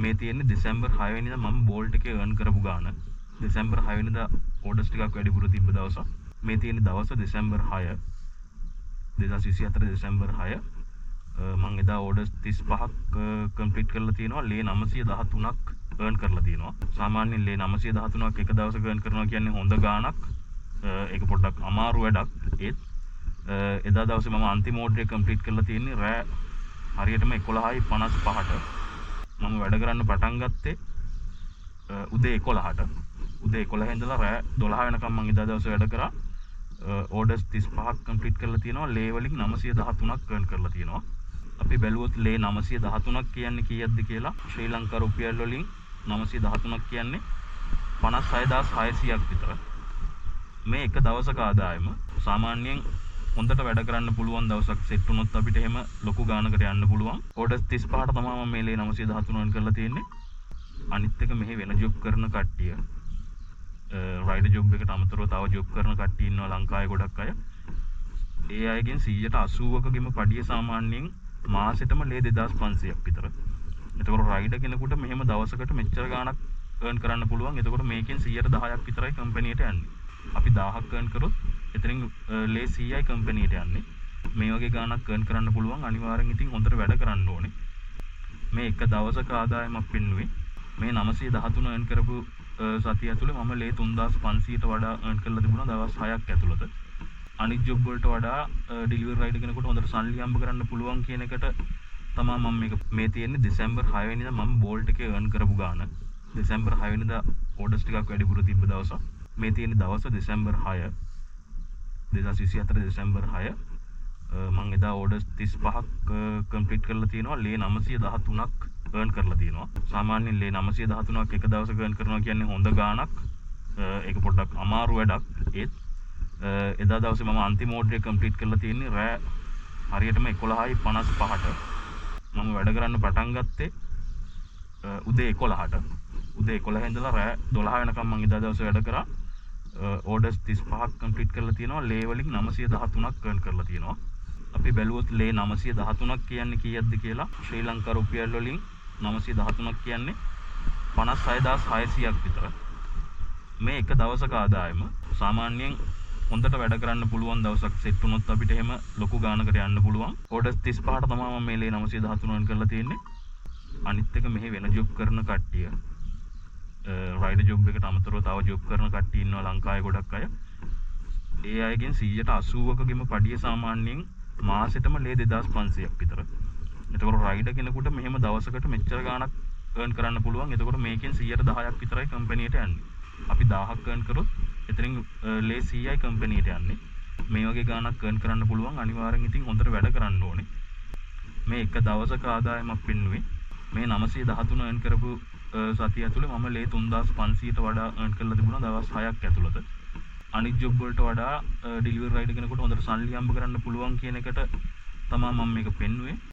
මේ තියෙන්නේ දෙසැම්බර් 6 වෙනිදා මම බෝල්ට් එකේ earn කරපු ගාන. දෙසැම්බර් 6 වෙනිදා ඕඩර්ස් ටිකක් වැඩිපුර තිබ්බ දවසක්. මේ තියෙන දවස දෙසැම්බර් 6 2024 දෙසැම්බර් 6 මම එදා ඕඩර්ස් 35ක් කම්ප්ලීට් කරලා තියෙනවා. ලේ 913ක් earn කරලා තියෙනවා. සාමාන්‍යයෙන් ලේ 913ක් එක දවසක earn කරනවා කියන්නේ හොඳ ගාණක්. ඒක පොඩ්ඩක් අමාරු වැඩක්. ඒත් එදා දවසේ මම අන්තිම ඕඩර් එක කම්ප්ලීට් කරලා තියෙන්නේ රෑ හරියටම 11:55ට. මම වැඩ කරන්න පටන් ගත්තේ උදේ 11ට. උදේ 11 ඉඳලා රෑ 12 වෙනකම් මම එදා දවසේ වැඩ කරා. ඕඩර්ස් 35ක් කම්ප්ලීට් කරලා තියෙනවා. ලේ වලින් 913ක් earn කරලා තියෙනවා. අපි බැලුවොත් ලේ 913ක් කියන්නේ කීයක්ද කියලා. ශ්‍රී ලංකා රුපියල් වලින් 913ක් කියන්නේ 56600ක් විතර. මේ එක දවසක ආදායම සාමාන්‍යයෙන් හොඳට වැඩ කරන්න පුළුවන් දවසක් සෙට් වුණොත් අපිට එහෙම ලොකු ගානකට යන්න පුළුවන්. ඕඩර්ස් 35ට තමයි මම මේ ලේ 913 earn කරලා තියෙන්නේ. අනිත් එක මෙහි වෙන ජොබ් කරන කට්ටිය රයිඩර් ජොබ් එකට අමතරව තව ජොබ් කරන කට්ටිය ඉන්නවා ලංකාවේ ගොඩක් අය. ඒ අයගෙන් 180කගෙම පඩිය සාමාන්‍යයෙන් මාසෙටම ලේ 2500ක් විතර. එතකොට රයිඩර් කෙනෙකුට මෙහෙම දවසකට මෙච්චර ගාණක් earn කරන්න පුළුවන්. එතකොට මේකෙන් 110ක් විතරයි කම්පැනියට යන්නේ. අපි 1000ක් earn කරොත් එතනින් ලේ 100යි කම්පැනියට යන්නේ. මේ වගේ ගාණක් earn කරන්න පුළුවන්. අනිවාර්යෙන් ඉතින් හොඳට වැඩ කරන්න ඕනේ. මේ එක දවසක ආදායමක් වෙනුවේ මේ 913 earn කරපු සතිය ඇතුලේ මම ලේ 3500ට වඩා earn කරලා තිබුණා දවස් 6ක් ඇතුළත. අනිත් ජොබ් වලට වඩා ඩෙලිවරි රයිඩර් කෙනෙකුට හොඳට සල්ලි හම්බ කරන්න පුළුවන් කියන එකට තමයි මම මේ තියෙන්නේ දෙසැම්බර් 6 වෙනිදා මම බෝල්ට් එකේ earn කරපු ගාන. දෙසැම්බර් 6 වෙනිදා ඕඩර්ස් ටිකක් වැඩිපුර තිබ්බ දවසක්. මේ තියෙන දවස දෙසැම්බර් 6 2024 දෙසැම්බර් 6 මම එදා ඕඩර්ස් 35ක් කම්ප්ලීට් කරලා තියෙනවා. ලේ 913ක් earn කරලා තියෙනවා. සාමාන්‍යයෙන් ලේ 913ක් එක දවසක earn කරනවා කියන්නේ හොඳ ගාණක්. ඒක පොඩ්ඩක් අමාරු වැඩක්. ඒත් එදා දවසේ මම අන්තිම ඕඩර් එක කම්ප්ලීට් කරලා තියෙන්නේ රෑ හරියටම 11:55ට. මම වැඩ කරන්න පටන් ගත්තේ උදේ 11ට. උදේ 11 ඉඳලා රෑ 12 වෙනකම් මම එදා දවසේ වැඩ කරා. ඕඩර්ස් 35ක් කම්ප්ලීට් කරලා තියෙනවා. ලේ වලින් 913ක් earn කරලා තියෙනවා. අපි බැලුවොත් ලේ 913ක් කියන්නේ කීයක්ද කියලා. ශ්‍රී ලංකා රුපියල් වලින් 913ක් කියන්නේ 56600ක් විතර. මේ එක දවසක ආදායම සාමාන්‍යයෙන් හොඳට වැඩ කරන්න පුළුවන් දවසක් සෙට් වුණොත් අපිට එහෙම ලොකු ගානකට යන්න පුළුවන්. ඕඩර්ස් 35ට තමයි මම මේ ලේ 913 earn කරලා තියෙන්නේ. අනිත් එක මෙහි වෙන ජොබ් කරන කට්ටිය රයිඩර් ජොබ් එකට අමතරව තව ජොබ් කරන කට්ටිය ඉන්නවා ලංකාවේ ගොඩක් අය. ඒ අයගෙන් 180කගෙම පඩිය සාමාන්‍යයෙන් මාසෙටම ලේ 2500ක් විතර. එතකොට රයිඩර් කෙනෙකුට මෙහෙම දවසකට මෙච්චර ගාණක් earn කරන්න පුළුවන්. එතකොට මේකෙන් 110ක් විතරයි කම්පැනියට යන්නේ. අපි 1000ක් earn කරොත් එතනින් ලේ 100යි කම්පැනියට යන්නේ. මේ වගේ ගාණක් earn කරන්න පුළුවන්. අනිවාර්යෙන් ඉතින් හොඳට වැඩ කරන්න ඕනේ. මේ එක දවසක ආදායමක් වෙනුවේ මේ 913 earn කරපු සතිය ඇතුලේ මම ලේ 3500ට වඩා earn කරලා තිබුණා දවස් 6ක් ඇතුළත. අනිත් ජොබ් වලට වඩා ඩෙලිවරි රයිඩර් කෙනෙකුට හොඳට සල්ලි හම්බ කරන්න පුළුවන් කියන එකට තමයි මම මේක පෙන්නුවේ.